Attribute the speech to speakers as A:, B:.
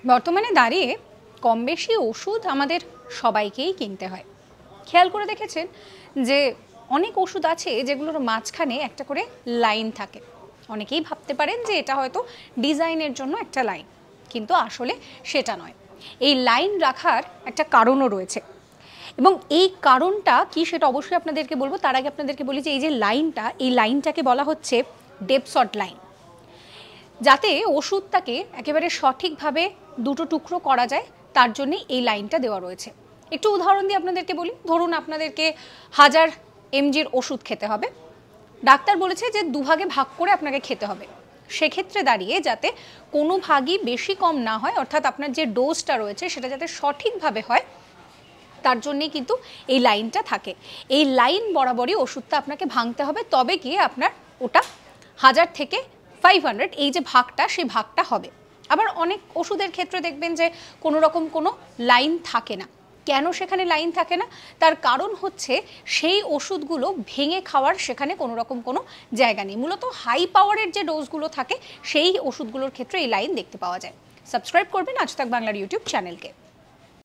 A: বর্তমানে দাঁড়িয়ে কম বেশি ওষুধ আমাদের সবাইকেই কিনতে হয়। খেয়াল করে দেখেছেন যে অনেক ওষুধ আছে যেগুলোর মাঝখানে একটা করে লাইন থাকে। অনেকেই ভাবতে পারেন যে এটা হয়তো ডিজাইনের জন্য একটা লাইন, কিন্তু আসলে সেটা নয়। এই লাইন রাখার একটা কারণও রয়েছে, এবং এই কারণটা কি সেটা অবশ্যই আপনাদেরকে বলবো। তার আগে আপনাদেরকে বলি যে এই যে লাইনটা, এই লাইনটাকে বলা হচ্ছে ডেপসট লাইন, যাতে ওষুধটাকে একেবারে সঠিকভাবে দুটো টুকরো করা যায়, তার জন্য এই লাইনটা দেওয়া রয়েছে। একটু উদাহরণ দিয়ে আপনাদেরকে বলি। ধরুন আপনাদেরকে 1000 mgর ওষুধ খেতে হবে, ডাক্তার বলেছে যে দুভাগে ভাগ করে আপনাকে খেতে হবে। সেক্ষেত্রে দাঁড়িয়ে যাতে কোনো ভাগই বেশি কম না হয়, অর্থাৎ আপনার যে ডোজটা রয়েছে সেটা যাতে সঠিকভাবে হয়, তার জন্যেই কিন্তু এই লাইনটা থাকে। এই লাইন বরাবরই ওষুধটা আপনাকে ভাঙতে হবে, তবে গিয়ে আপনার ওটা 1000 থেকে 500 এই যে ভাগটা, সেই ভাগটা হবে। আবার অনেক ওষুধের ক্ষেত্রে দেখবেন যে কোনো রকম কোনো লাইন থাকে না। কেন সেখানে লাইন থাকে না? তার কারণ হচ্ছে সেই ওষুধগুলো ভেঙে খাওয়ার সেখানে কোনো রকম কোনো জায়গা নেই। মূলত হাই পাওয়ারের যে ডোজগুলো থাকে সেই ওষুধগুলোর ক্ষেত্রে এই লাইন দেখতে পাওয়া যায়। সাবস্ক্রাইব করবেন আজ তাক বাংলার ইউটিউব চ্যানেলকে।